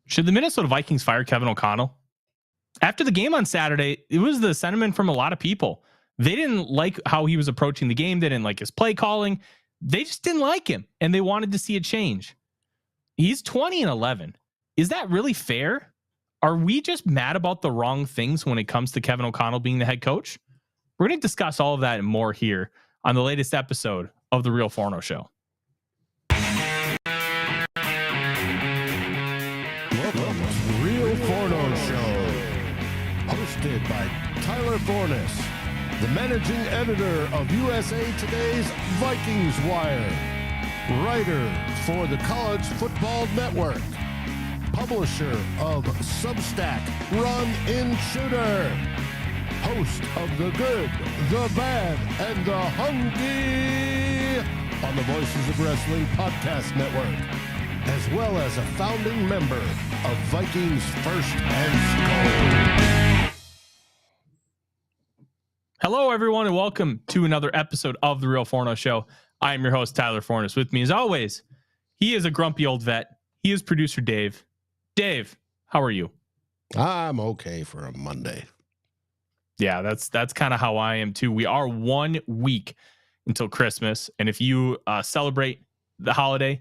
Should the Minnesota Vikings fire Kevin O'Connell? After the game on Saturday, it was the sentiment from a lot of people. They didn't like how he was approaching the game. They didn't like his play calling. They just didn't like him, and they wanted to see a change. He's 20-11. Is that really fair? Are we just mad about the wrong things when it comes to Kevin O'Connell being the head coach? We're going to discuss all of that and more here on the latest episode of the Real Forno Show. Welcome to Real Forno Show, hosted by Tyler Forness, the managing editor of USA Today's Vikings Wire, writer for the College Football Network, publisher of Substack Run In Shooter, host of The Good, The Bad, and The Hungry on the Voices of Wrestling Podcast Network, as well as a founding member of Vikings First and SKOL. Hello, everyone, and welcome to another episode of the Real Forno Show. I am your host, Tyler Forness. With me, as always, he is a grumpy old vet. He is producer Dave. Dave, how are you? I'm okay for a Monday. Yeah, that's kind of how I am too. We are 1 week until Christmas, and if you celebrate the holiday,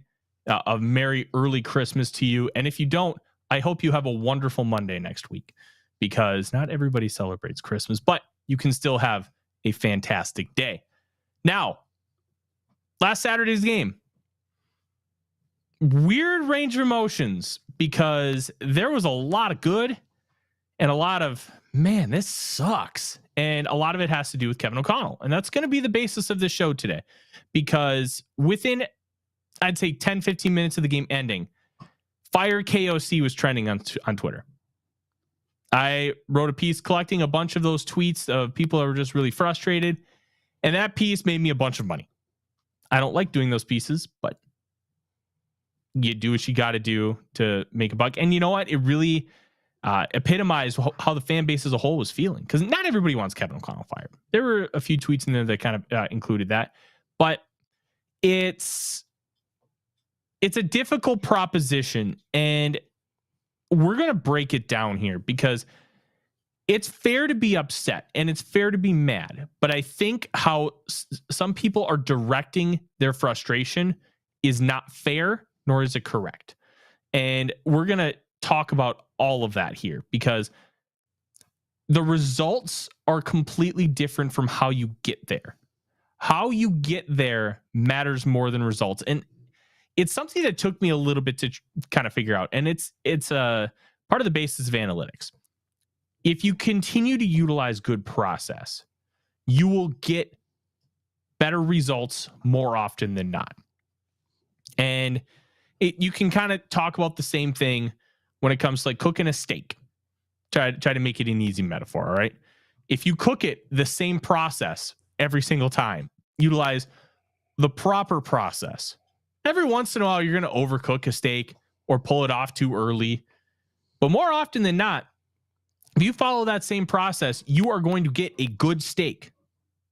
a merry early Christmas to you. And if you don't, I hope you have a wonderful Monday next week, because not everybody celebrates Christmas, but you can still have a fantastic day. Now, last Saturday's game, weird range of emotions, because there was a lot of good and a lot of, man, this sucks. And a lot of it has to do with Kevin O'Connell. And that's going to be the basis of the show today, because within, I'd say 10, 15 minutes of the game ending, Fire KOC was trending on Twitter. I wrote a piece collecting a bunch of those tweets of people that were just really frustrated. And that piece made me a bunch of money. I don't like doing those pieces, but you do what you got to do to make a buck. And you know what? It really epitomized how the fan base as a whole was feeling, because not everybody wants Kevin O'Connell fired. There were a few tweets in there that kind of included that, but it's a difficult proposition, and we're going to break it down here, because it's fair to be upset and it's fair to be mad. But I think how some people are directing their frustration is not fair, nor is it correct. And we're going to talk about all of that here, because the results are completely different from how you get there. How you get there matters more than results. And it's something that took me a little bit to kind of figure out. And it's a part of the basis of analytics. If you continue to utilize good process, you will get better results more often than not. And you can kind of talk about the same thing when it comes to like cooking a steak. Try to make it an easy metaphor, all right? If you cook it the same process every single time, utilize the proper process, every once in a while, you're going to overcook a steak or pull it off too early. But more often than not, if you follow that same process, you are going to get a good steak.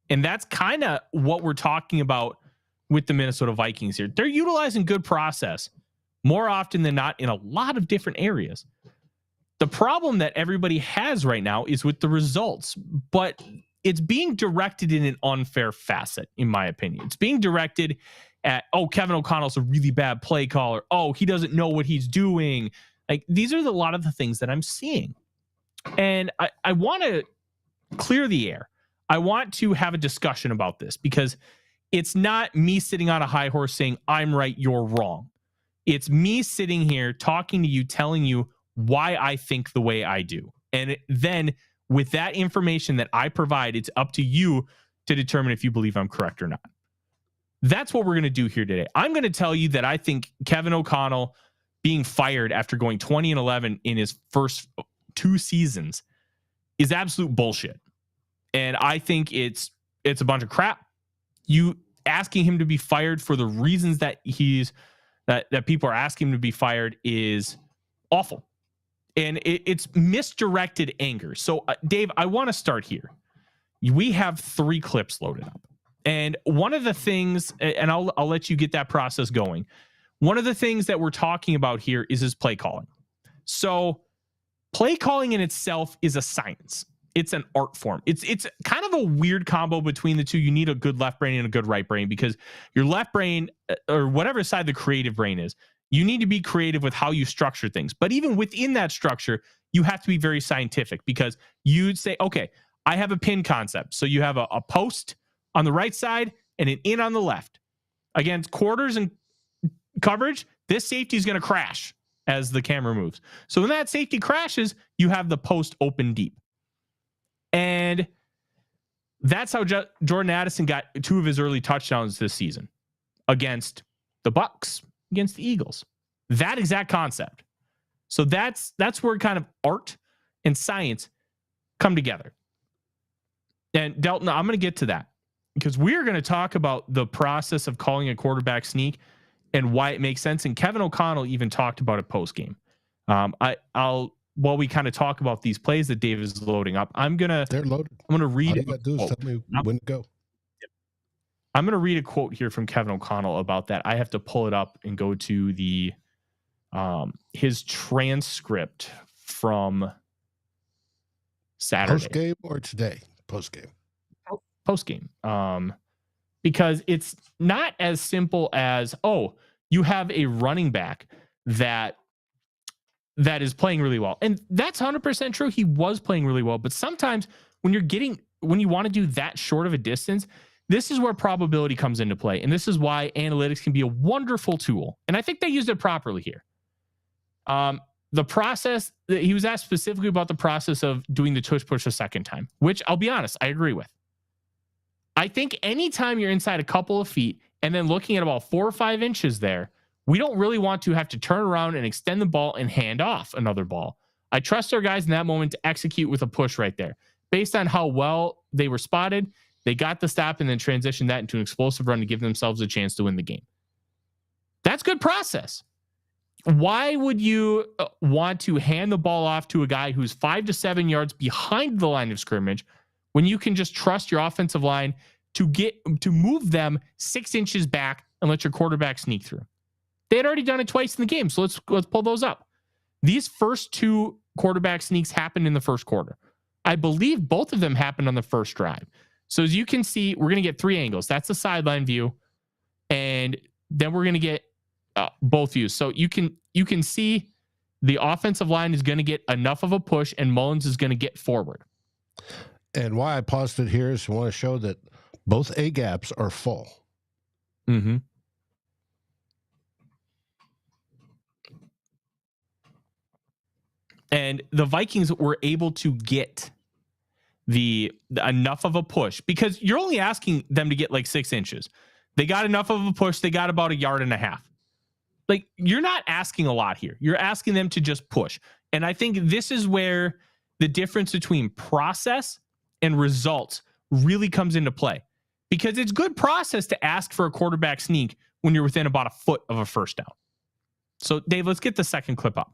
And that's kind of what we're talking about with the Minnesota Vikings here. They're utilizing good process more often than not in a lot of different areas. The problem that everybody has right now is with the results, but it's being directed in an unfair facet, in my opinion. It's being directed at, oh, Kevin O'Connell's a really bad play caller. Oh, he doesn't know what he's doing. Like, these are a lot of the things that I'm seeing. And I want to clear the air. I want to have a discussion about this, because it's not me sitting on a high horse saying, I'm right, you're wrong. It's me sitting here talking to you, telling you why I think the way I do. And then with that information that I provide, it's up to you to determine if you believe I'm correct or not. That's what we're going to do here today. I'm going to tell you that I think Kevin O'Connell being fired after going 20-11 in his first 2 seasons is absolute bullshit. And I think it's a bunch of crap. You asking him to be fired for the reasons that that people are asking him to be fired is awful. And it's misdirected anger. So, Dave, I want to start here. We have 3 clips loaded up. And one of the things, and I'll let you get that process going. One of the things that we're talking about here is his play calling. So play calling in itself is a science. It's an art form. It's kind of a weird combo between the two. You need a good left brain and a good right brain, because your left brain, or whatever side the creative brain is, you need to be creative with how you structure things. But even within that structure, you have to be very scientific, because you'd say, okay, I have a pin concept. So you have a post on the right side and an in on the left. Against quarters and coverage, this safety is going to crash as the camera moves. So when that safety crashes, you have the post open deep. And that's how Jordan Addison got 2 of his early touchdowns this season against the Bucs, against the Eagles. That exact concept. So that's where kind of art and science come together. And Delton, I'm going to get to that, because we're going to talk about the process of calling a quarterback sneak and why it makes sense. And Kevin O'Connell even talked about it post game. While we kind of talk about these plays that Dave is loading up, they're loaded. I'm gonna read it. Tell me when to go. I'm gonna read a quote here from Kevin O'Connell about that. I have to pull it up and go to the his transcript from Saturday. Post game or today? Post game. Post game. Because it's not as simple as, oh, you have a running back that is playing really well. And that's 100% true. He was playing really well. But sometimes when you want to do that short of a distance, this is where probability comes into play. And this is why analytics can be a wonderful tool. And I think they used it properly here. The process, he was asked specifically about the process of doing the tush push a second time, which I'll be honest, I agree with. I think anytime you're inside a couple of feet and then looking at about 4 or 5 inches there, we don't really want to have to turn around and extend the ball and hand off another ball. I trust our guys in that moment to execute with a push right there. Based on how well they were spotted, they got the stop and then transitioned that into an explosive run to give themselves a chance to win the game. That's good process. Why would you want to hand the ball off to a guy who's 5 to 7 yards behind the line of scrimmage when you can just trust your offensive line to move them 6 inches back and let your quarterback sneak through? They had already done it twice in the game, so let's pull those up. These first 2 quarterback sneaks happened in the first quarter. I believe both of them happened on the first drive. So as you can see, we're going to get 3 angles. That's the sideline view, and then we're going to get both views. So you can see the offensive line is going to get enough of a push, and Mullens is going to get forward. And why I paused it here is I want to show that both A gaps are full. Mm-hmm. And the Vikings were able to get the enough of a push, because you're only asking them to get like 6 inches. They got enough of a push. They got about 1.5 yards. Like, you're not asking a lot here. You're asking them to just push. And I think this is where the difference between process and results really comes into play, because it's good process to ask for a quarterback sneak when you're within about 1 foot of a first down. So Dave, let's get the second clip up,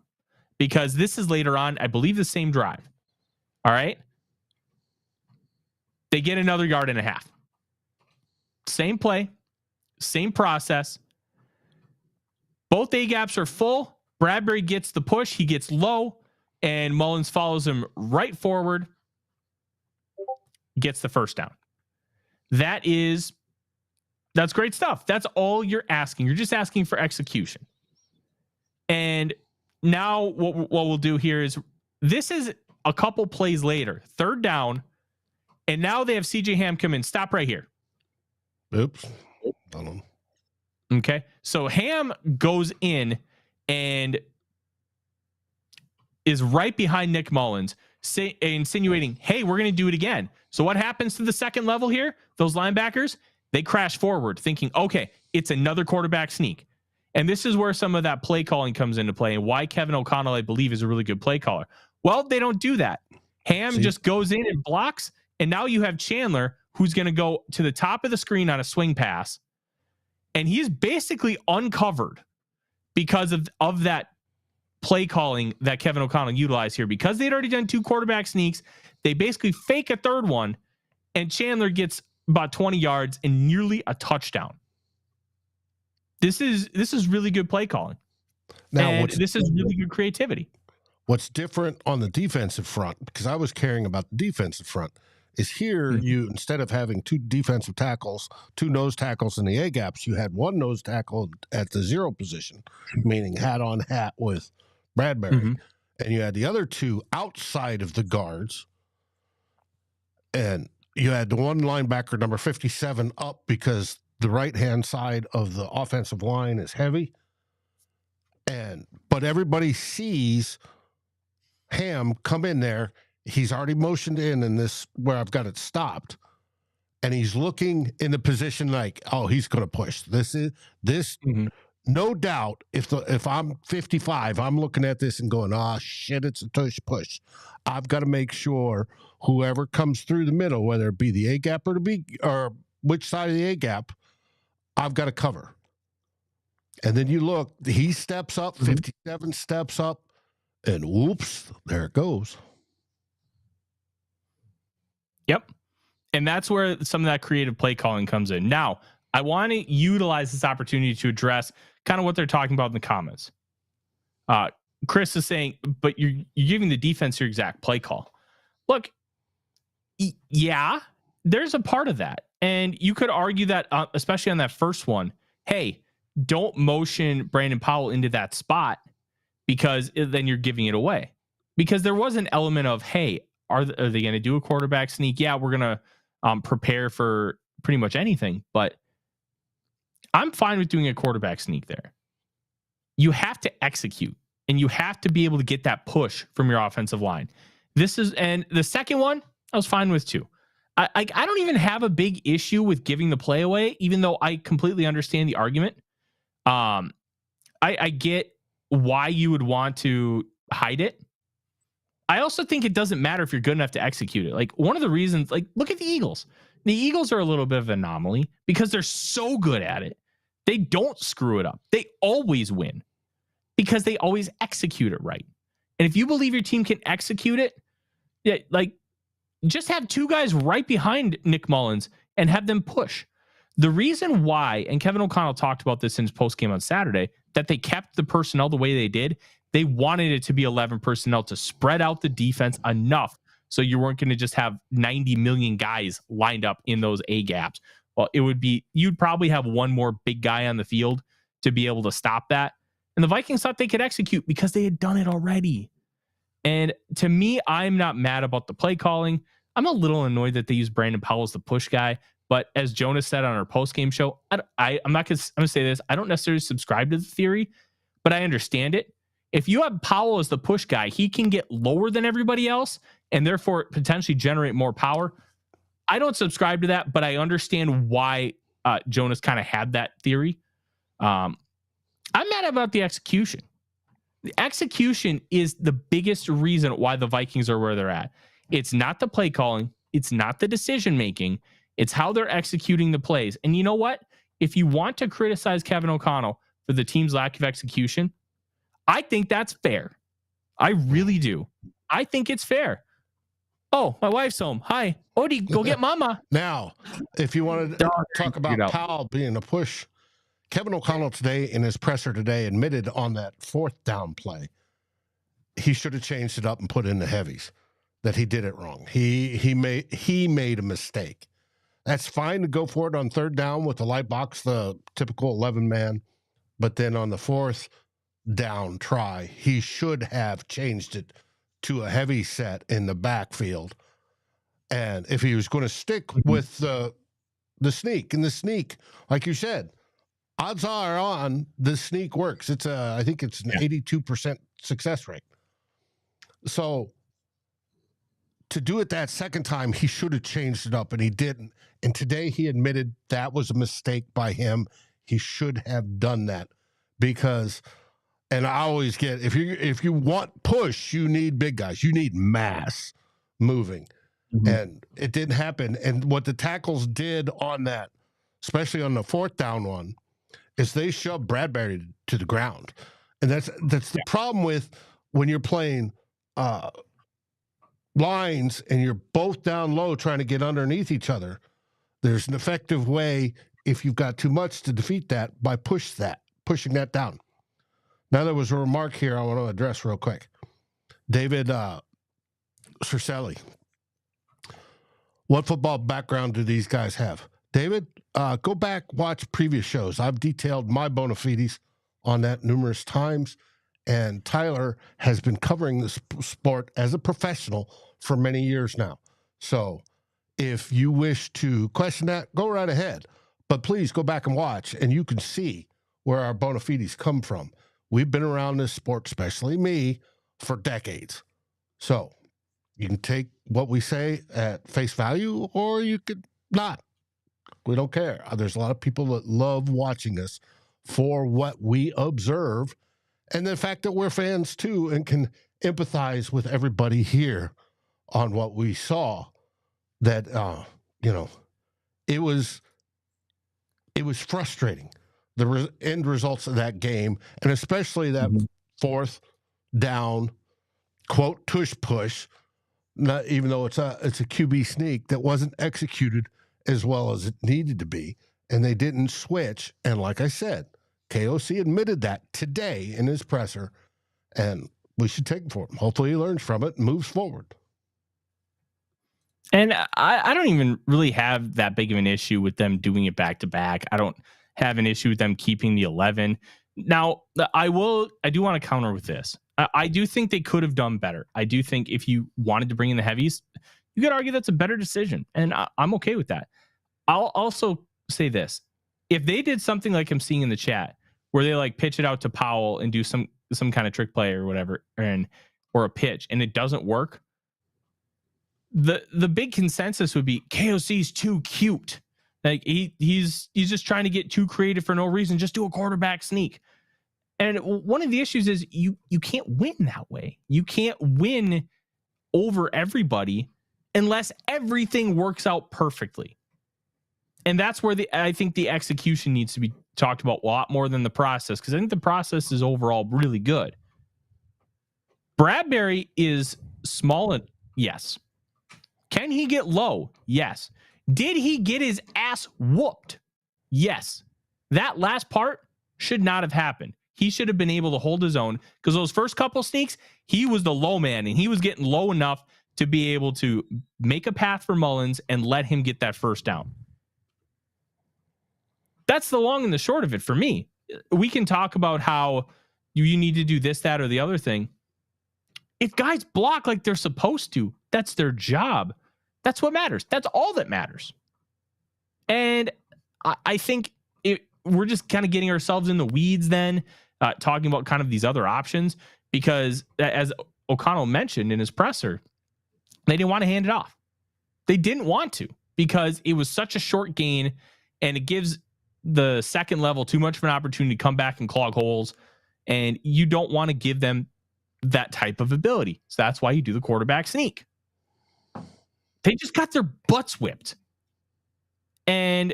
because this is later on, I believe, the same drive. All right. They get another 1.5 yards. Same play, same process. Both A gaps are full. Bradbury gets the push. He gets low, and Mullens follows him right forward, gets the first down. That's great stuff. That's all you're asking. You're just asking for execution. And now what we'll do here is, this is a couple plays later, 3rd down, and now they have CJ Ham come in. Stop right here. Oops. Hold on. Okay. So Ham goes in and is right behind Nick Mullens, insinuating, hey, we're going to do it again. So what happens to the second level here? Those linebackers, they crash forward thinking, okay, it's another quarterback sneak. And this is where some of that play calling comes into play, and why Kevin O'Connell, I believe, is a really good play caller. Well, they don't do that. Ham just goes in and blocks, and now you have Chandler, who's going to go to the top of the screen on a swing pass, and he's basically uncovered because of that play calling that Kevin O'Connell utilized here. Because they'd already done 2 quarterback sneaks, they basically fake a third one, and Chandler gets about 20 yards and nearly a touchdown. This is really good play calling. Now, this is really good creativity. What's different on the defensive front, because I was caring about the defensive front, is here you, instead of having two defensive tackles, two nose tackles in the A gaps, you had one nose tackle at the 0 position, meaning hat on hat with Bradbury. And you had the other two outside of the guards. And you had the one linebacker, number 57, up because the right-hand side of the offensive line is heavy. But everybody sees Ham come in there. He's already motioned in this where I've got it stopped, and he's looking in the position like, oh, he's going to push. No doubt. If I'm 55, I'm looking at this and going, oh shit, it's a push. I've got to make sure whoever comes through the middle, whether it be the A gap or the B, or which side of the A gap, I've got to cover. And then you look, he steps up, 57 steps up, and whoops, there it goes. Yep. And that's where some of that creative play calling comes in. Now, I want to utilize this opportunity to address kind of what they're talking about in the comments. Chris is saying, but you're giving the defense your exact play call. Look, yeah, there's a part of that. And you could argue that, especially on that first one, hey, don't motion Brandon Powell into that spot because then you're giving it away. Because there was an element of, hey, are they going to do a quarterback sneak? Yeah, we're going to prepare for pretty much anything. But I'm fine with doing a quarterback sneak there. You have to execute, and you have to be able to get that push from your offensive line. And the second one, I was fine with too. I don't even have a big issue with giving the play away, even though I completely understand the argument. I get why you would want to hide it. I also think it doesn't matter if you're good enough to execute it. Like, one of the reasons, like, look at the Eagles. The Eagles are a little bit of an anomaly because they're so good at it. They don't screw it up. They always win because they always execute it right. And if you believe your team can execute it, yeah, like, just have two guys right behind Nick Mullens and have them push. The reason why, and Kevin O'Connell talked about this in his postgame on Saturday, that they kept the personnel the way they did, they wanted it to be 11 personnel to spread out the defense enough so you weren't going to just have 90 million guys lined up in those A gaps. Well, you'd probably have one more big guy on the field to be able to stop that. And the Vikings thought they could execute because they had done it already. And to me, I'm not mad about the play calling. I'm a little annoyed that they use Brandon Powell as the push guy. But as Jonas said on our post-game show, I'm going to say this. I don't necessarily subscribe to the theory, but I understand it. If you have Powell as the push guy, he can get lower than everybody else and therefore potentially generate more power. I don't subscribe to that, but I understand why Jonas kind of had that theory. I'm mad about the execution. The execution is the biggest reason why the Vikings are where they're at. It's not the play calling. It's not the decision making. It's how they're executing the plays. And you know what? If you want to criticize Kevin O'Connell for the team's lack of execution, I think that's fair. I really do. I think it's fair. Oh, my wife's home. Hi. Odie, go get mama. Now, if you want to talk about Powell being a push, Kevin O'Connell today in his presser today admitted on that 4th down play, he should have changed it up and put in the heavies, that he did it wrong. He made a mistake. That's fine to go for it on 3rd down with the light box, the typical 11-man. But then on the 4th down try, he should have changed it to a heavy set in the backfield. And if he was going to stick with the sneak, and the sneak, like you said, odds are on the sneak works. I think it's an 82% success rate. So to do it that second time, he should have changed it up, and he didn't. And today he admitted that was a mistake by him. He should have done that because, and I always get, if you want push, you need big guys. You need mass moving. Mm-hmm. And it didn't happen. And what the tackles did on that, especially on the 4th down one, is they shoved Bradbury to the ground. And that's the problem with when you're playing lines and you're both down low trying to get underneath each other. There's an effective way, if you've got too much, to defeat that by pushing that down. Now, there was a remark here I want to address real quick. David Cercelli. What football background do these guys have? David, go back, watch previous shows. I've detailed my bona fides on that numerous times, and Tyler has been covering this sport as a professional for many years now. So if you wish to question that, go right ahead. But please go back and watch, and you can see where our bona fides come from. We've been around this sport, especially me, for decades. So you can take what we say at face value, or you could not. We don't care. There's a lot of people that love watching us for what we observe, and the fact that we're fans too and can empathize with everybody here on what we saw. That it was frustrating, the end results of that game, and especially that fourth down, quote, tush push, not even though it's a QB sneak that wasn't executed as well as it needed to be, and they didn't switch. And like I said, KOC admitted that today in his presser, and we should take it for him. Hopefully he learns from it and moves forward. And I don't even really have that big of an issue with them doing it back to back. I don't have an issue with them keeping the 11. Now, I do want to counter with this. I do think they could have done better. I do think if you wanted to bring in the heavies, you could argue that's a better decision. And I'm okay with that. I'll also say this. If they did something like I'm seeing in the chat, where they like pitch it out to Powell and do some kind of trick play or whatever, or a pitch, and it doesn't work, the big consensus would be KOC's too cute. Like he's just trying to get too creative for no reason. Just do a quarterback sneak. And one of the issues is you can't win that way. You can't win over everybody unless everything works out perfectly. And that's where I think the execution needs to be talked about a lot more than the process, because I think the process is overall really good. Bradbury is small, and yes. Can he get low? Yes. Did he get his ass whooped? Yes. That last part should not have happened. He should have been able to hold his own, because those first couple sneaks, he was the low man, and he was getting low enough to be able to make a path for Mullens and let him get that first down. That's the long and the short of it for me. We can talk about how you need to do this, that, or the other thing. If guys block like they're supposed to, that's their job. That's what matters. That's all that matters. And I think we're just kind of getting ourselves in the weeds then, talking about kind of these other options, because as O'Connell mentioned in his presser, they didn't want to hand it off. They didn't want to, because it was such a short gain, and it gives the second level too much of an opportunity to come back and clog holes, and you don't want to give them that type of ability. So that's why you do the quarterback sneak. They just got their butts whipped, and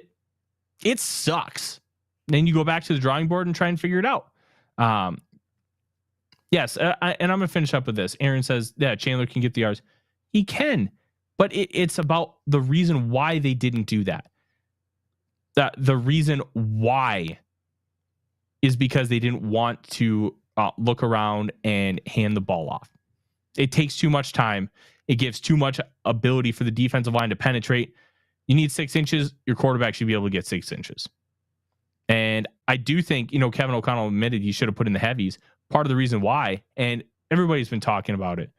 it sucks. Then you go back to the drawing board and try and figure it out. Yes, and I'm going to finish up with this. Aaron says, yeah, Chandler can get the yards. He can, but it's about the reason why they didn't do that. The reason why is because they didn't want to look around and hand the ball off. It takes too much time. It gives too much ability for the defensive line to penetrate. You need 6 inches. Your quarterback should be able to get 6 inches. And I do think, Kevin O'Connell admitted he should have put in the heavies. Part of the reason why, and everybody's been talking about it,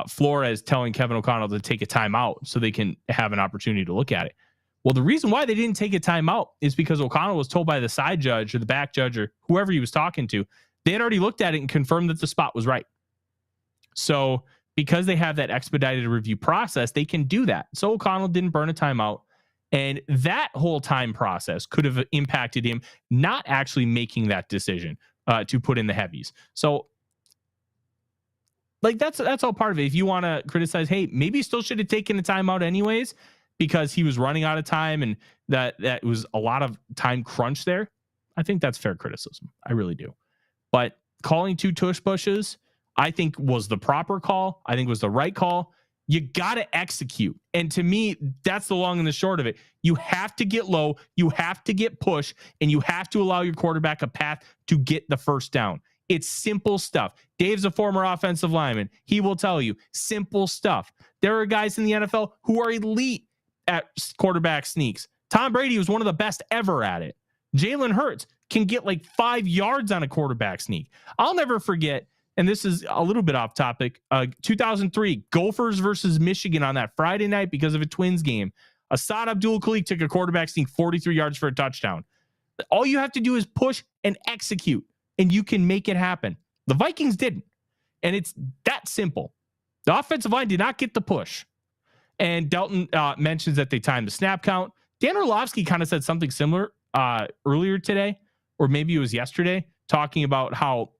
Flores telling Kevin O'Connell to take a timeout so they can have an opportunity to look at it. Well, the reason why they didn't take a timeout is because O'Connell was told by the side judge or the back judge or whoever he was talking to, they had already looked at it and confirmed that the spot was right. So because they have that expedited review process, they can do that. So O'Connell didn't burn a timeout, and that whole time process could have impacted him not actually making that decision to put in the heavies. So like that's all part of it. If you want to criticize, hey, maybe he still should have taken a timeout anyways, because he was running out of time and that was a lot of time crunch there, I think that's fair criticism. I really do. But calling 2 tush pushes, I think was the proper call. I think was the right call. You got to execute. And to me, that's the long and the short of it. You have to get low, you have to get push, and you have to allow your quarterback a path to get the first down. It's simple stuff. Dave's a former offensive lineman. He will tell you simple stuff. There are guys in the NFL who are elite at quarterback sneaks. Tom Brady was one of the best ever at it. Jalen Hurts can get like 5 yards on a quarterback sneak. I'll never forget, and this is a little bit off topic, 2003 Gophers versus Michigan on that Friday night because of a Twins game. Asad Abdul-Khalik took a quarterback sneak 43 yards for a touchdown. All you have to do is push and execute, and you can make it happen. The Vikings didn't, and it's that simple. The offensive line did not get the push. And Dalton mentions that they timed the snap count. Dan Orlovsky kind of said something similar earlier today, or maybe it was yesterday, talking about how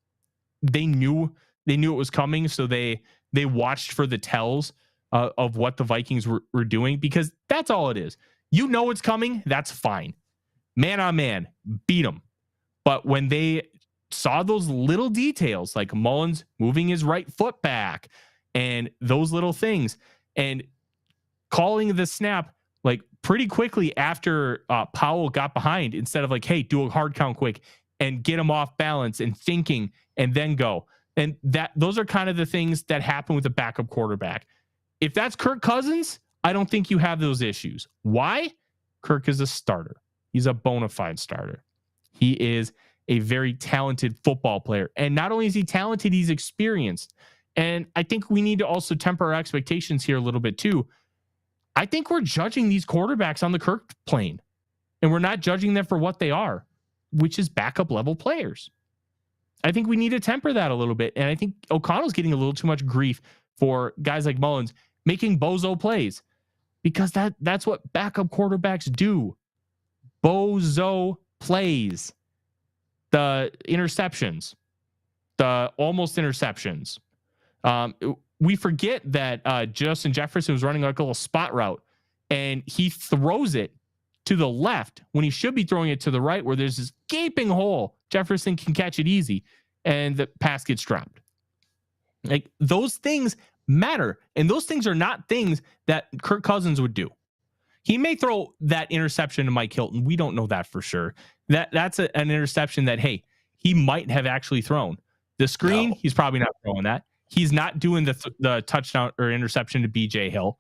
they knew it was coming, so they watched for the tells of what the Vikings were doing, because that's all it is. You know it's coming, that's fine. Man on man, beat them. But when they saw those little details, like Mullens moving his right foot back and those little things, and calling the snap like pretty quickly after Powell got behind, instead of like, hey, do a hard count quick and get him off balance and thinking and then go. And those are kind of the things that happen with a backup quarterback. If that's Kirk Cousins, I don't think you have those issues. Why? Kirk is a starter. He's a bona fide starter. He is a very talented football player. And not only is he talented, he's experienced. And I think we need to also temper our expectations here a little bit too. I think we're judging these quarterbacks on the Kirk plane, and we're not judging them for what they are, which is backup level players. I think we need to temper that a little bit. And I think O'Connell's getting a little too much grief for guys like Mullens making bozo plays, because that's what backup quarterbacks do. Bozo plays. The interceptions, the almost interceptions. We forget that Justin Jefferson was running like a little spot route, and he throws it to the left when he should be throwing it to the right, where there's this gaping hole. Jefferson can catch it easy, and the pass gets dropped. Like, those things matter, and those things are not things that Kirk Cousins would do. He may throw that interception to Mike Hilton. We don't know that for sure. That's an interception that, hey, he might have actually thrown. The screen, He's probably not throwing that. He's not doing the touchdown or interception to BJ Hill,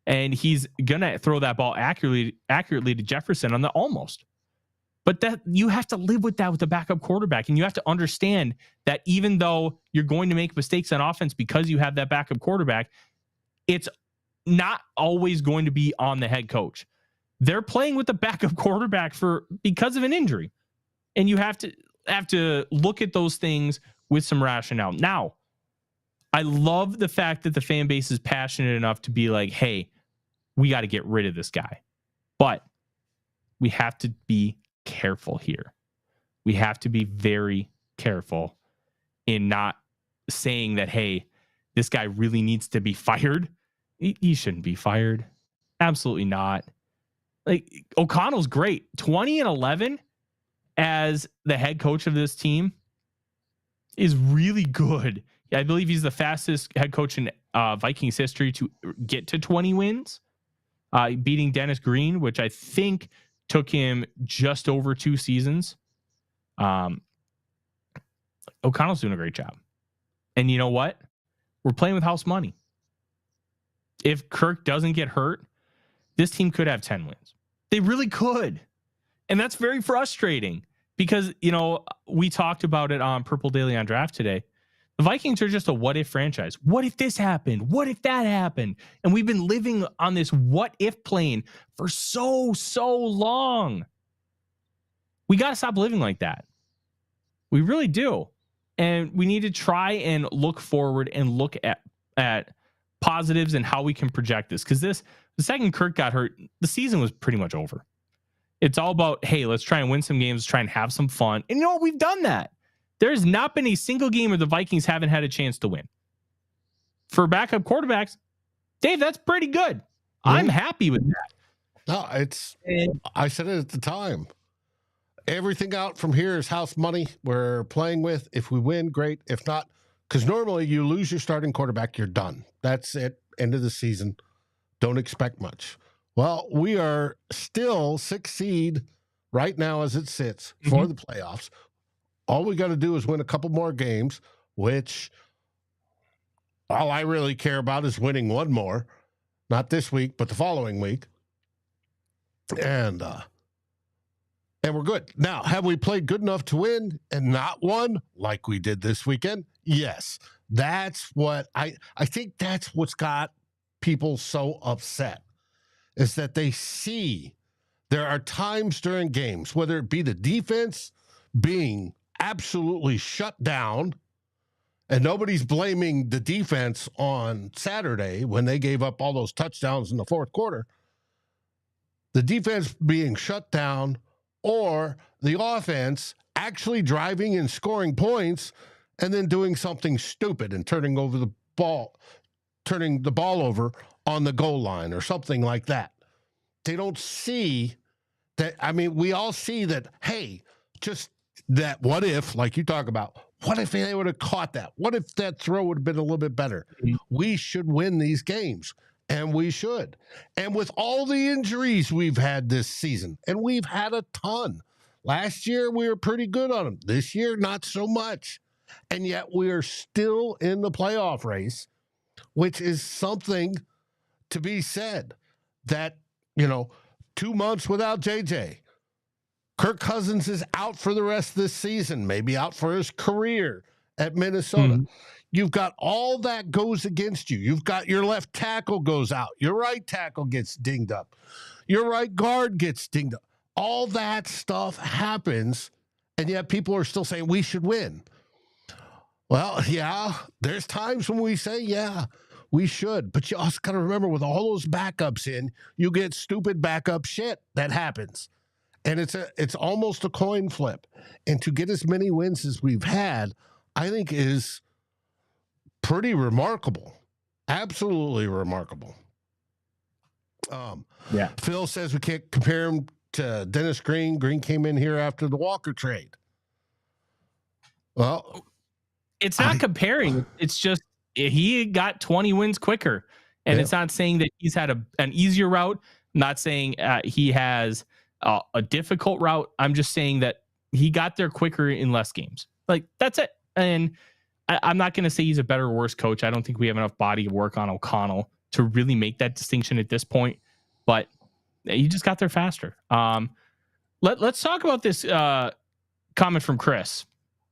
and he's gonna throw that ball accurately to Jefferson on the almost. But that, you have to live with that with the backup quarterback, and you have to understand that even though you're going to make mistakes on offense because you have that backup quarterback, it's not always going to be on the head coach. They're playing with the backup quarterback because of an injury, and you have to look at those things with some rationale. Now, I love the fact that the fan base is passionate enough to be like, hey, we got to get rid of this guy. But we have to be careful here. We have to be very careful in not saying that, hey, this guy really needs to be fired. He shouldn't be fired. Absolutely not. Like, O'Connell's great. 20-11 as the head coach of this team is really good. I believe he's the fastest head coach in Vikings history to get to 20 wins, beating Dennis Green, which I think took him just over 2 seasons. O'Connell's doing a great job. And you know what? We're playing with house money. If Kirk doesn't get hurt, this team could have 10 wins. They really could. And that's very frustrating because, we talked about it on Purple Daily on Draft today. The Vikings are just a what if franchise. What if this happened? What if that happened? And we've been living on this what if plane for so long. We got to stop living like that. We really do. And we need to try and look forward and look at positives and how we can project this. Because the second Kirk got hurt, the season was pretty much over. It's all about, hey, let's try and win some games, try and have some fun. And we've done that. There's not been a single game where the Vikings haven't had a chance to win. For backup quarterbacks, Dave, that's pretty good. I'm happy with that. No, I said it at the time. Everything out from here is house money we're playing with. If we win, great. If not, because normally you lose your starting quarterback, you're done. That's it. End of the season. Don't expect much. Well, we are still 6th seed right now as it sits for the playoffs. All we got to do is win a couple more games, which all I really care about is winning one more, not this week, but the following week. And we're good. Now, have we played good enough to win and not won like we did this weekend? Yes. That's what I think that's what's got people so upset, is that they see there are times during games, whether it be the defense being absolutely shut down, and nobody's blaming the defense on Saturday when they gave up all those touchdowns in the fourth quarter, the defense being shut down, or the offense actually driving and scoring points and then doing something stupid and turning the ball over on the goal line or something like that. They don't see that. I mean, we all see that, hey, just that what if, like you talk about, what if they would have caught that? What if that throw would have been a little bit better? Mm-hmm. We should win these games, and we should. And with all the injuries we've had this season, and we've had a ton. Last year, we were pretty good on them. This year, not so much. And yet we are still in the playoff race, which is something to be said. That, 2 months without JJ. Kirk Cousins is out for the rest of this season, maybe out for his career at Minnesota. Mm-hmm. You've got all that goes against you. You've got your left tackle goes out. Your right tackle gets dinged up. Your right guard gets dinged up. All that stuff happens, and yet people are still saying we should win. Well, yeah, there's times when we say, yeah, we should. But you also got to remember, with all those backups in, you get stupid backup shit that happens. And it's almost a coin flip. And to get as many wins as we've had, I think is pretty remarkable. Absolutely remarkable. Yeah. Phil says we can't compare him to Dennis Green. Green came in here after the Walker trade. Well, it's not comparing. It's just he got 20 wins quicker. And It's not saying that he's had an easier route. I'm not saying he has a difficult route. I'm just saying that he got there quicker in less games. Like, that's it. And I'm not going to say he's a better or worse coach. I don't think we have enough body of work on O'Connell to really make that distinction at this point. But he just got there faster. Let's talk about this comment from Chris.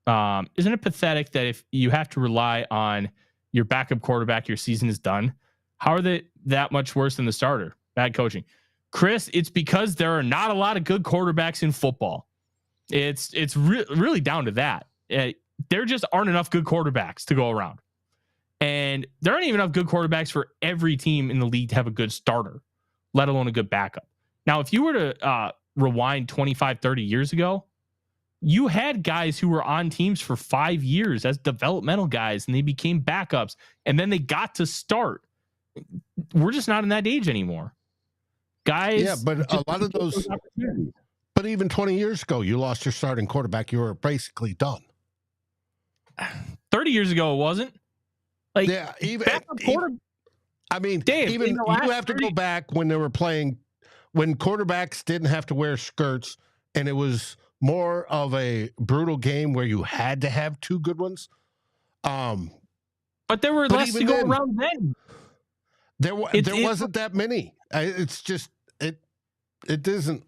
Isn't it pathetic that if you have to rely on your backup quarterback, your season is done? How are they that much worse than the starter? Bad coaching. Chris, it's because there are not a lot of good quarterbacks in football. It's really down to that. There just aren't enough good quarterbacks to go around. And there aren't even enough good quarterbacks for every team in the league to have a good starter, let alone a good backup. Now, if you were to rewind 25, 30 years ago, you had guys who were on teams for 5 years as developmental guys, and they became backups, and then they got to start. We're just not in that age anymore. Guys. Yeah, but a lot of those, but even 20 years ago, you lost your starting quarterback. You were basically done. 30 years ago, it wasn't. Like, yeah, I mean, Dave, even you have to go back when they were playing, when quarterbacks didn't have to wear skirts, and it was more of a brutal game where you had to have two good ones. But there were less to go around then. There wasn't that many. It's just it doesn't.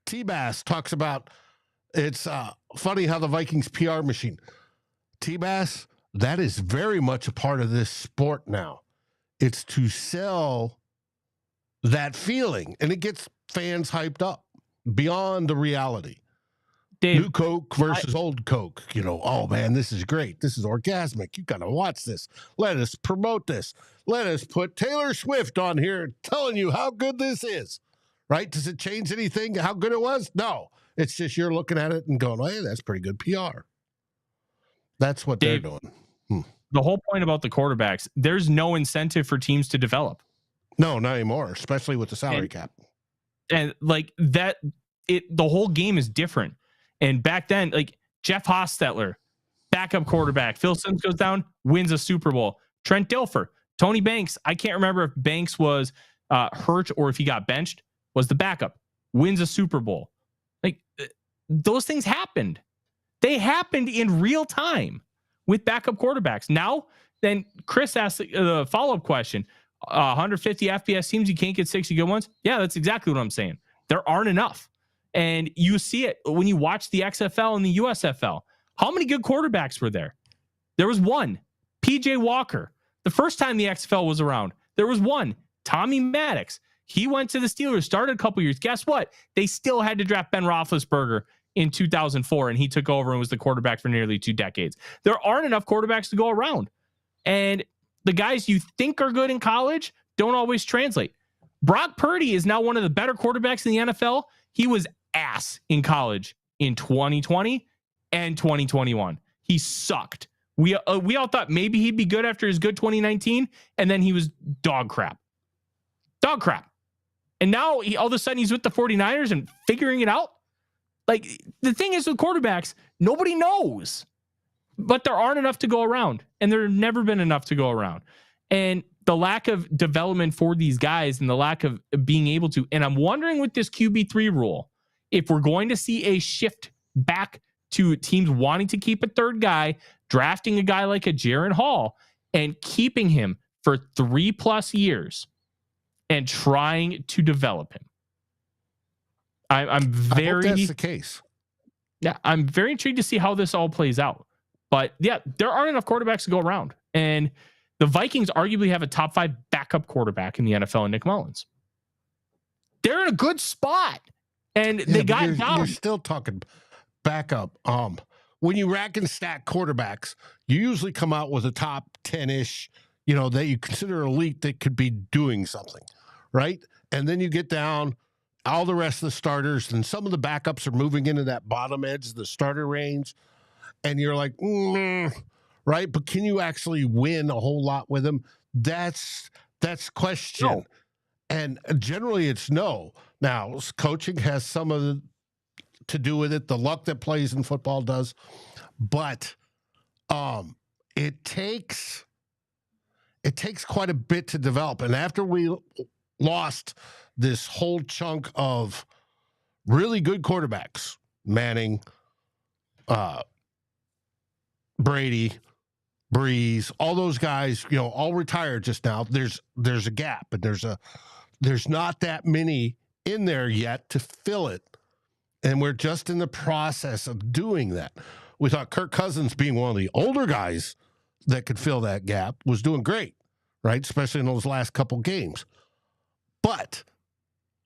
T-Bass talks about it's funny how the Vikings PR machine. T-Bass, that is very much a part of this sport now. It's to sell that feeling, and it gets fans hyped up beyond the reality. Dave, new Coke versus old Coke. Oh man, this is great. This is orgasmic. You got to watch this. Let us promote this. Let us put Taylor Swift on here telling you how good this is. Right? Does it change anything how good it was? No. It's just you're looking at it and going, hey, that's pretty good PR. That's what Dave, they're doing. The whole point about the quarterbacks, there's no incentive for teams to develop. No, not anymore, especially with the salary cap. And like that, the whole game is different. And back then, like Jeff Hostetler, backup quarterback. Phil Simms goes down, wins a Super Bowl. Trent Dilfer, Tony Banks. I can't remember if Banks was hurt or if he got benched. Was the backup, wins a Super Bowl. Like those things happened. They happened in real time with backup quarterbacks. Now, then Chris asked the follow-up question. 150 FBS teams, you can't get 60 good ones? Yeah, that's exactly what I'm saying. There aren't enough. And you see it when you watch the XFL and the USFL. How many good quarterbacks were there? There was one, PJ Walker. The first time the XFL was around, there was one, Tommy Maddox. He went to the Steelers, started a couple years. Guess what? They still had to draft Ben Roethlisberger in 2004, and he took over and was the quarterback for nearly 2 decades. There aren't enough quarterbacks to go around. And the guys you think are good in college don't always translate. Brock Purdy is now one of the better quarterbacks in the NFL. He was ass in college in 2020 and 2021. He sucked. We all thought maybe he'd be good after his good 2019, and then he was dog crap. Dog crap. And now all of a sudden he's with the 49ers and figuring it out. Like, the thing is with quarterbacks, nobody knows. But there aren't enough to go around, and there have never been enough to go around. And the lack of development for these guys and the lack of being able to, and I'm wondering with this QB3 rule, if we're going to see a shift back to teams wanting to keep a third guy, drafting a guy like a Jaron Hall and keeping him for 3+ years and trying to develop him. I'm very, I hope that's the case. Yeah, I'm very intrigued to see how this all plays out. But yeah, there aren't enough quarterbacks to go around. And the Vikings arguably have a top 5 backup quarterback in the NFL in Nick Mullens. They're in a good spot. And they got down. You're still talking backup. When you rack and stack quarterbacks, you usually come out with a top 10-ish, that you consider elite that could be doing something, right? And then you get down all the rest of the starters, and some of the backups are moving into that bottom edge of the starter range. And you're like, right? But can you actually win a whole lot with them? That's question. No. And generally it's no. Now, coaching has some of to do with it. The luck that plays in football does. But it takes quite a bit to develop. And after we lost this whole chunk of really good quarterbacks, Manning, Brady, Breeze, all those guys, all retired just now. There's a gap, and there's not that many in there yet to fill it. And we're just in the process of doing that. We thought Kirk Cousins, being one of the older guys that could fill that gap, was doing great, right? Especially in those last couple games. But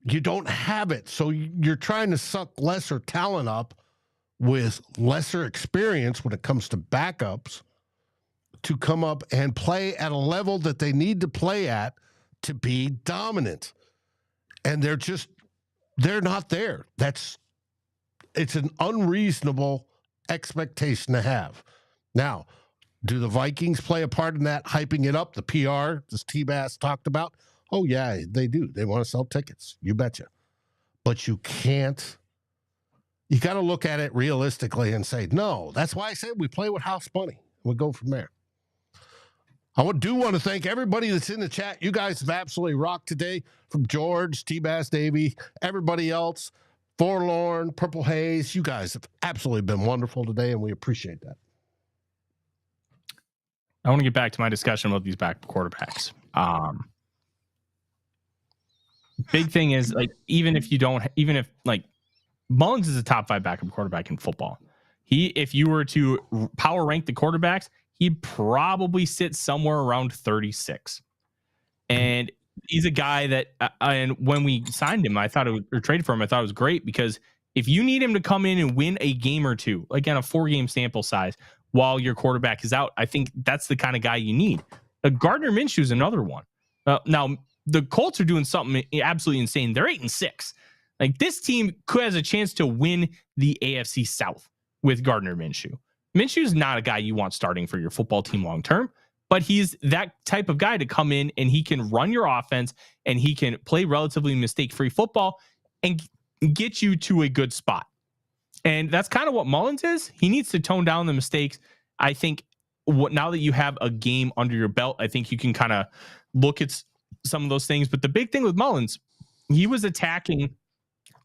you don't have it. So you're trying to suck lesser talent up with lesser experience when it comes to backups to come up and play at a level that they need to play at to be dominant. And they're not there. It's an unreasonable expectation to have. Now, do the Vikings play a part in that, hyping it up, the PR, as T-Bass talked about? Oh, yeah, they do. They want to sell tickets. You betcha. But you can't. You got to look at it realistically and say, no, that's why I said we play with house money. We'll go from there. I do want to thank everybody that's in the chat. You guys have absolutely rocked today, from George, T-Bass, Davey, everybody else, Forlorn, Purple Haze. You guys have absolutely been wonderful today, and we appreciate that. I want to get back to my discussion about these backup quarterbacks. Big thing is, like, even if Mullens is a top 5 backup quarterback in football. If you were to power rank the quarterbacks, he'd probably sit somewhere around 36. And he's a guy that, and when we signed him, or traded for him, I thought it was great, because if you need him to come in and win a game or two, like on a 4-game sample size, while your quarterback is out, I think that's the kind of guy you need. Gardner Minshew is another one. Now, the Colts are doing something absolutely insane. They're 8-6. Like, this team has a chance to win the AFC South with Gardner Minshew. Minshew is not a guy you want starting for your football team long term, but he's that type of guy to come in and he can run your offense and he can play relatively mistake-free football and get you to a good spot. And that's kind of what Mullens is. He needs to tone down the mistakes. I think now that you have a game under your belt, I think you can kind of look at some of those things. But the big thing with Mullens, he was attacking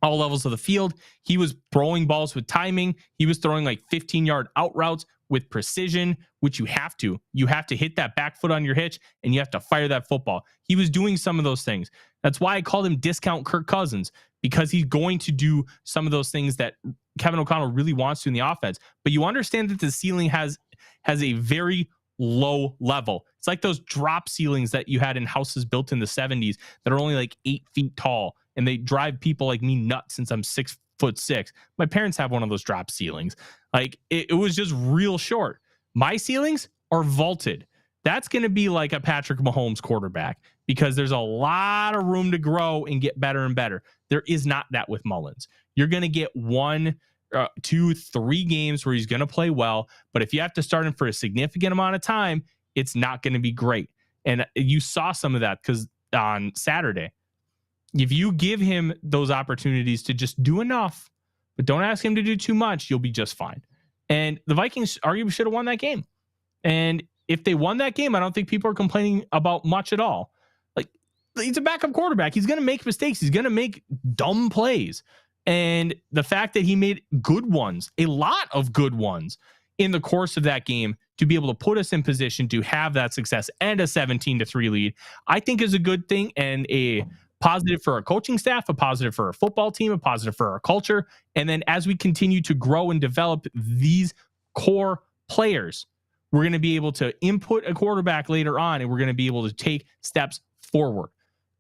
all levels of the field. He was throwing balls with timing. He was throwing like 15-yard out routes with precision, which you have to. You have to hit that back foot on your hitch, and you have to fire that football. He was doing some of those things. That's why I called him discount Kirk Cousins, because he's going to do some of those things that Kevin O'Connell really wants to in the offense. But you understand that the ceiling has a very low level. It's like those drop ceilings that you had in houses built in the 70s that are only like 8 feet tall, and they drive people like me nuts since I'm 6'6". My parents have one of those drop ceilings. Like it was just real short. My ceilings are vaulted. That's going to be like a Patrick Mahomes quarterback, because there's a lot of room to grow and get better and better. There is not that with Mullens. You're going to get 1, 2, 3 games where he's going to play well. But if you have to start him for a significant amount of time, it's not going to be great. And you saw some of that because on Saturday, if you give him those opportunities to just do enough, but don't ask him to do too much, you'll be just fine. And the Vikings arguably should have won that game. And if they won that game, I don't think people are complaining about much at all. Like, he's a backup quarterback. He's going to make mistakes. He's going to make dumb plays. And the fact that he made good ones, a lot of good ones in the course of that game to be able to put us in position to have that success and a 17-3 lead, I think is a good thing and a positive for our coaching staff, a positive for our football team, a positive for our culture. And then as we continue to grow and develop these core players, we're going to be able to input a quarterback later on, and we're going to be able to take steps forward.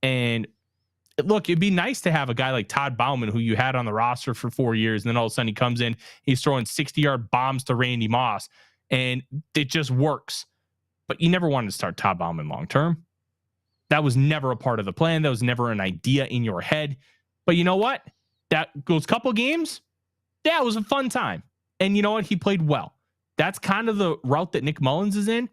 And look, it'd be nice to have a guy like Todd Bouman, who you had on the roster for 4 years, and then all of a sudden he comes in, he's throwing 60-yard bombs to Randy Moss, and it just works. But you never wanted to start Todd Bouman long-term. That was never a part of the plan. That was never an idea in your head. But you know what? Those couple games, yeah, it was a fun time. And you know what? He played well. That's kind of the route that Nick Mullens is in.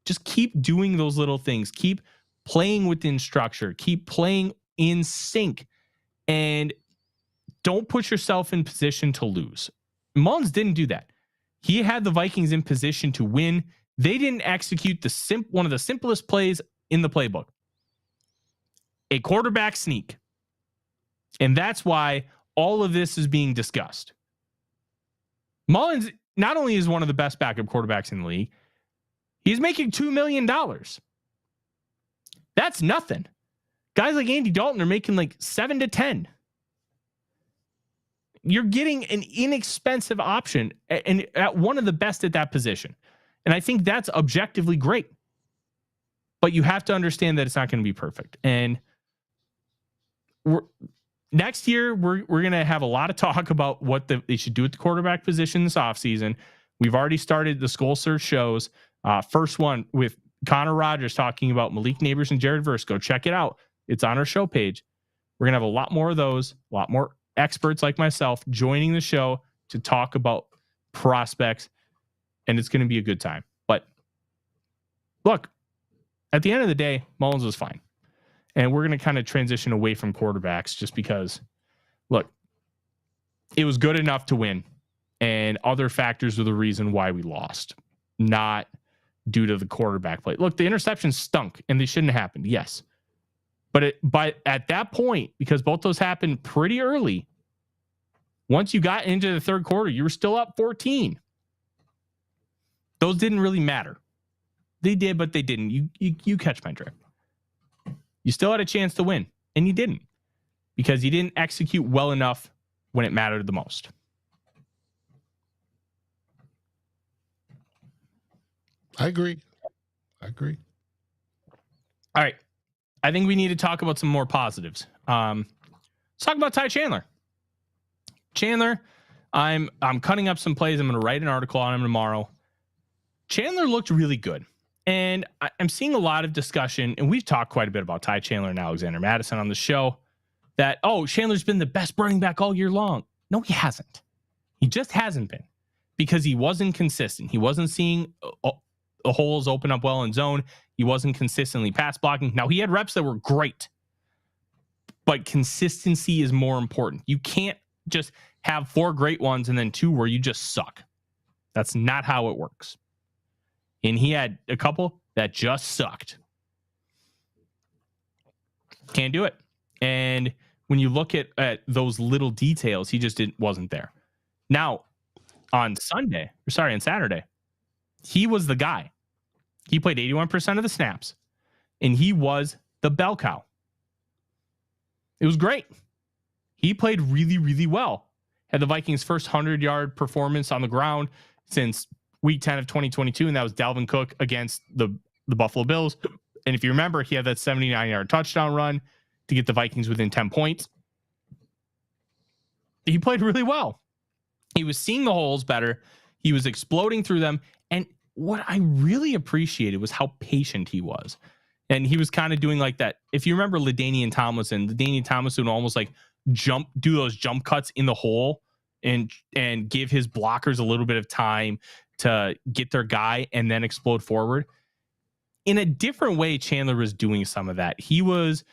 Just keep doing those little things. Keep playing within structure. Keep playing in sync. And don't put yourself in position to lose. Mullens didn't do that. He had the Vikings in position to win. They didn't execute one of the simplest plays in the playbook. A quarterback sneak. And that's why all of this is being discussed. Mullens not only is one of the best backup quarterbacks in the league, he's making $2 million. That's nothing. Guys like Andy Dalton are making like 7 to 10. You're getting an inexpensive option and at one of the best at that position. And I think that's objectively great. But you have to understand that it's not going to be perfect. And next year, we're going to have a lot of talk about what they should do at the quarterback position this offseason. We've already started the SKOL search shows. First one with Connor Rogers talking about Malik Neighbors and Jared Verse. Go check it out. It's on our show page. We're going to have a lot more of those, a lot more experts like myself joining the show to talk about prospects, and it's going to be a good time. But look, at the end of the day, Mullens was fine. And we're going to kind of transition away from quarterbacks just because, look, it was good enough to win. And other factors are the reason why we lost, not due to the quarterback play. Look, the interceptions stunk and they shouldn't have happened. Yes. But at that point, because both those happened pretty early, once you got into the third quarter, you were still up 14. Those didn't really matter. They did, but they didn't. You catch my drift. You still had a chance to win, and you didn't because you didn't execute well enough when it mattered the most. I agree. All right. I think we need to talk about some more positives. Let's talk about Ty Chandler. I'm cutting up some plays. I'm going to write an article on him tomorrow. Chandler looked really good. And I'm seeing a lot of discussion, and we've talked quite a bit about Ty Chandler and Alexander Mattison on the show, that, Chandler's been the best running back all year long. No, he hasn't. He just hasn't been because he wasn't consistent. He wasn't seeing the holes open up well in zone. He wasn't consistently pass blocking. Now, he had reps that were great, but consistency is more important. You can't just have 4 great ones and then 2 where you just suck. That's not how it works. And he had a couple that just sucked. Can't do it. And when you look at those little details, he just wasn't there. Now, on Saturday, he was the guy. He played 81% of the snaps, and he was the bell cow. It was great. He played really, really well. Had the Vikings' first 100-yard performance on the ground since week 10 of 2022, and that was Dalvin Cook against the Buffalo Bills. And if you remember, he had that 79-yard touchdown run to get the Vikings within 10 points. He played really well. He was seeing the holes better. He was exploding through them. And what I really appreciated was how patient he was. And he was kind of doing like that. If you remember LaDainian Tomlinson would almost like do those jump cuts in the hole and give his blockers a little bit of time to get their guy and then explode forward. In a different way, Chandler was doing some of that. He was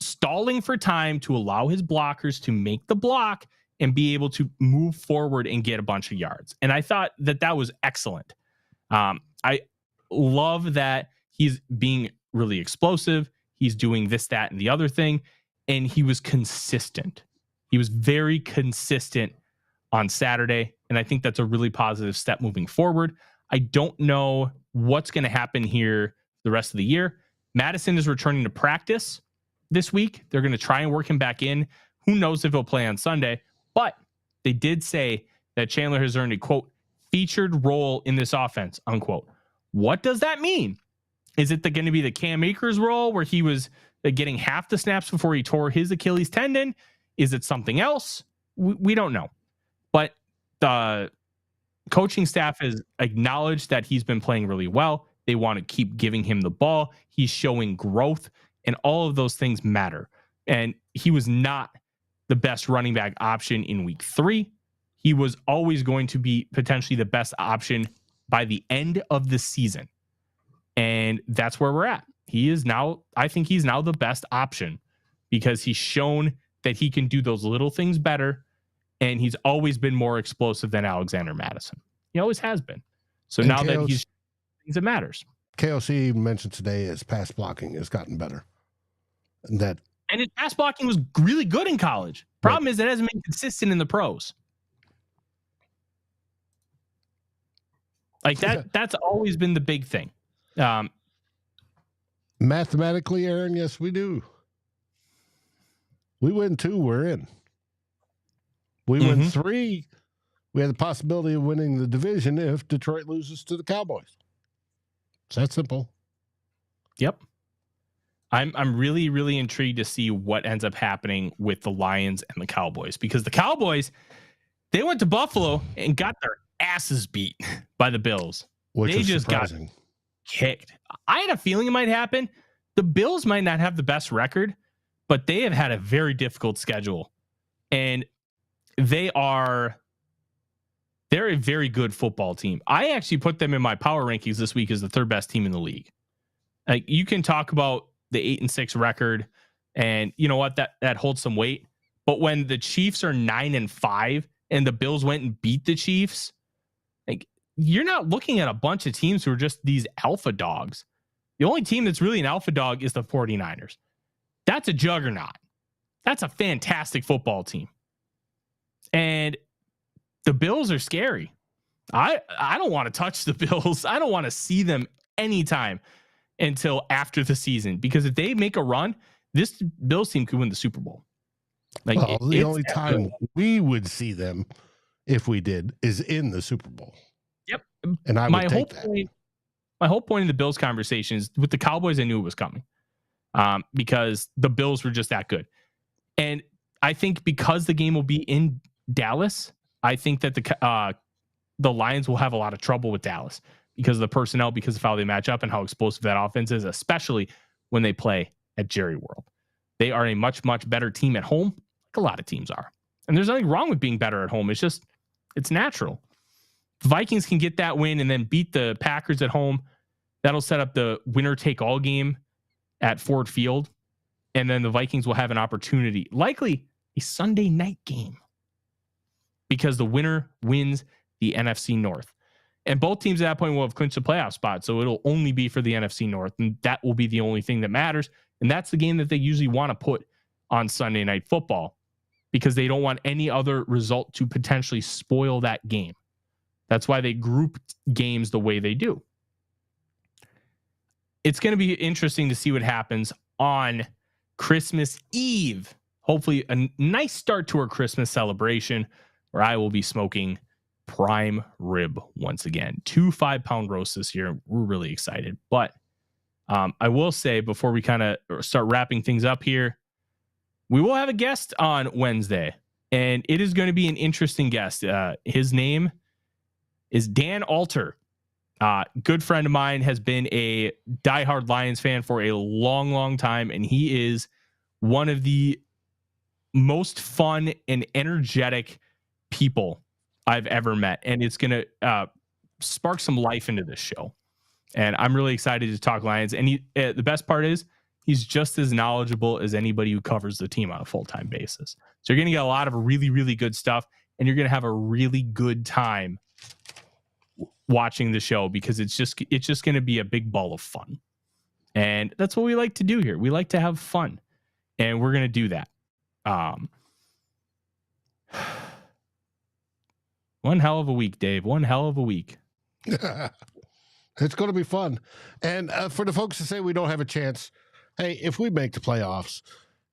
stalling for time to allow his blockers to make the block and be able to move forward and get a bunch of yards. And I thought that was excellent. I love that he's being really explosive. He's doing this, that, and the other thing. And he was consistent. He was very consistent on Saturday. And I think that's a really positive step moving forward. I don't know what's going to happen here the rest of the year. Madison is returning to practice this week. They're going to try and work him back in. Who knows if he'll play on Sunday, but they did say that Chandler has earned a, quote, featured role in this offense, unquote. What does that mean? Is it going to be the Cam Akers role where he was getting half the snaps before he tore his Achilles tendon? Is it something else? We don't know. But the coaching staff has acknowledged that he's been playing really well. They want to keep giving him the ball. He's showing growth, and all of those things matter. And he was not the best running back option in week 3. He was always going to be potentially the best option by the end of the season. And that's where we're at. I think he's now the best option because he's shown that he can do those little things better. And he's always been more explosive than Alexander Madison. He always has been. So and now that he's things that matters. KOC mentioned today his pass blocking has gotten better. And his pass blocking was really good in college. Problem is it hasn't been consistent in the pros. Like that's always been the big thing. Mathematically, Aaron, yes, we do. We win 2, we're in. We win 3, we have the possibility of winning the division if Detroit loses to the Cowboys. It's that simple. Yep. I'm really, really intrigued to see what ends up happening with the Lions and the Cowboys, because the Cowboys, they went to Buffalo and got their asses beat by the Bills. They just got kicked. I had a feeling it might happen. The Bills might not have the best record, but they have had a very difficult schedule. And they're a very good football team. I actually put them in my power rankings this week as the 3rd best team in the league. Like, you can talk about the 8-6 record, and you know what, that holds some weight. But when the Chiefs are 9-5 and the Bills went and beat the Chiefs, like, you're not looking at a bunch of teams who are just these alpha dogs. The only team that's really an alpha dog is the 49ers. That's a juggernaut. That's a fantastic football team. And the Bills are scary. I don't want to touch the Bills. I don't want to see them anytime until after the season, because if they make a run, this Bills team could win the Super Bowl. Like, the only time we would see them, if we did, is in the Super Bowl. Yep. And I would take that. My whole point in the Bills conversation is with the Cowboys, I knew it was coming because the Bills were just that good. And I think because the game will be in Dallas, I think that the Lions will have a lot of trouble with Dallas because of the personnel, because of how they match up and how explosive that offense is, especially when they play at Jerry World. They are a much, much better team at home, like a lot of teams are. And there's nothing wrong with being better at home. It's natural. The Vikings can get that win and then beat the Packers at home. That'll set up the winner-take-all game at Ford Field. And then the Vikings will have an opportunity, likely a Sunday night game, because the winner wins the NFC North. And both teams at that point will have clinched a playoff spot. So it'll only be for the NFC North. And that will be the only thing that matters. And that's the game that they usually want to put on Sunday Night Football because they don't want any other result to potentially spoil that game. That's why they group games the way they do. It's going to be interesting to see what happens on Christmas Eve. Hopefully a nice start to our Christmas celebration where I will be smoking prime rib once again. 2 5-pound roasts this year. We're really excited. But I will say before we kind of start wrapping things up here, we will have a guest on Wednesday, and it is going to be an interesting guest. His name is Dan Alter. Good friend of mine, has been a diehard Lions fan for a long, long time, and he is one of the most fun and energetic people I've ever met, and it's going to spark some life into this show. And I'm really excited to talk Lions. And the best part is he's just as knowledgeable as anybody who covers the team on a full-time basis. So you're going to get a lot of really, really good stuff, and you're going to have a really good time watching the show because it's just going to be a big ball of fun. And that's what we like to do here. We like to have fun, and we're going to do that. One hell of a week, Dave. One hell of a week. It's going to be fun. And for the folks that say we don't have a chance, hey, if we make the playoffs,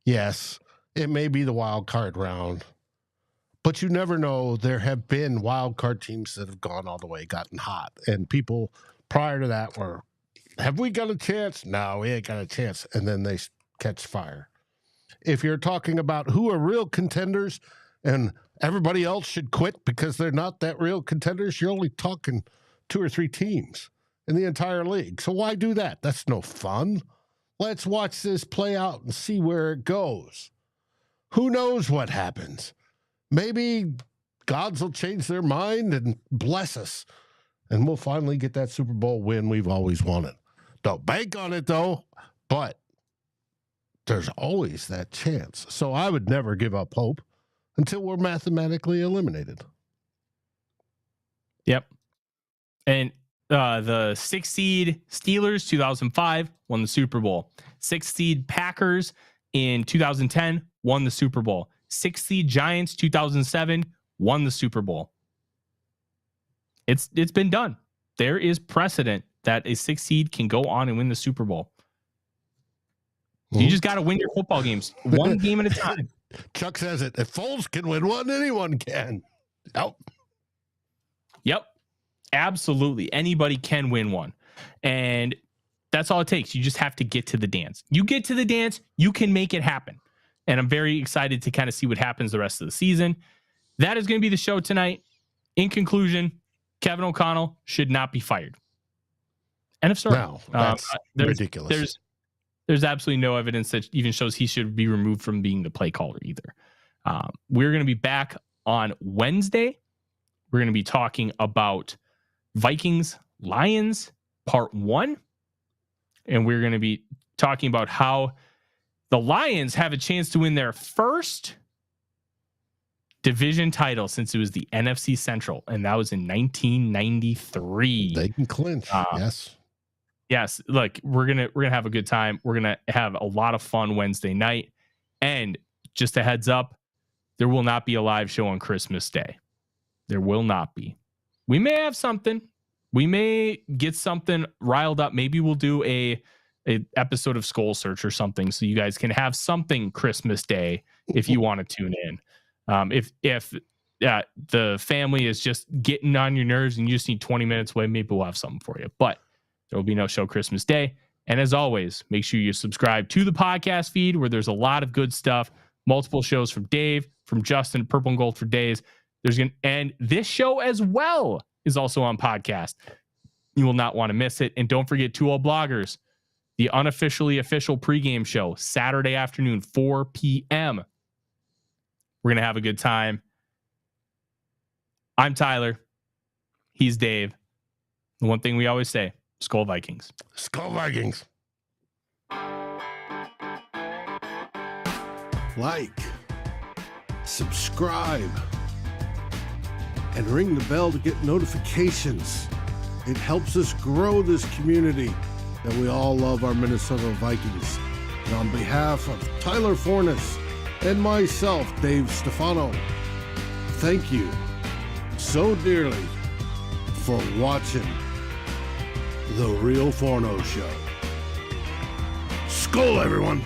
yes, it may be the wild card round. But you never know. There have been wild card teams that have gone all the way, gotten hot. And people prior to that were, have we got a chance? No, we ain't got a chance. And then they catch fire. If you're talking about who are real contenders and everybody else should quit because they're not that real contenders, you're only talking 2 or 3 teams in the entire league. So why do that? That's no fun. Let's watch this play out and see where it goes. Who knows what happens? Maybe gods will change their mind and bless us, and we'll finally get that Super Bowl win we've always wanted. Don't bank on it, though, but there's always that chance. So I would never give up hope until we're mathematically eliminated. Yep. And the 6 seed Steelers 2005 won the Super Bowl. 6 seed Packers in 2010 won the Super Bowl. 6 seed Giants 2007 won the Super Bowl. It's been done. There is precedent that a 6 seed can go on and win the Super Bowl. You just got to win your football games one game at a time. Chuck says it. If Foles can win one, anyone can. Yep. Absolutely. Anybody can win one. And that's all it takes. You just have to get to the dance. You get to the dance, you can make it happen. And I'm very excited to kind of see what happens the rest of the season. That is going to be the show tonight. In conclusion, Kevin O'Connell should not be fired. End of story. No, that's ridiculous. There's absolutely no evidence that even shows he should be removed from being the play caller either. We're going to be back on Wednesday. We're going to be talking about Vikings Lions part 1. And we're going to be talking about how the Lions have a chance to win their first division title since it was the NFC Central. And that was in 1993. They can clinch. Yes. Yes, look, we're gonna have a good time. We're gonna have a lot of fun Wednesday night. And just a heads up, there will not be a live show on Christmas Day. There will not be. We may have something. We may get something riled up. Maybe we'll do a episode of SKOL Search or something, so you guys can have something Christmas Day if you want to tune in. If the family is just getting on your nerves and you just need 20 minutes away, maybe we'll have something for you. But there will be no show Christmas Day. And as always, make sure you subscribe to the podcast feed where there's a lot of good stuff. Multiple shows from Dave, from Justin, Purple and Gold for Days. And this show as well is also on podcast. You will not want to miss it. And don't forget 2 Old Bloggers, the unofficially official pregame show, Saturday afternoon, 4 p.m. We're going to have a good time. I'm Tyler. He's Dave. The one thing we always say, SKOL Vikings. SKOL Vikings. Like, subscribe, and ring the bell to get notifications. It helps us grow this community that we all love, our Minnesota Vikings. And on behalf of Tyler Forness and myself, Dave Stefano, thank you so dearly for watching The Real Forno Show. SKOL, everyone!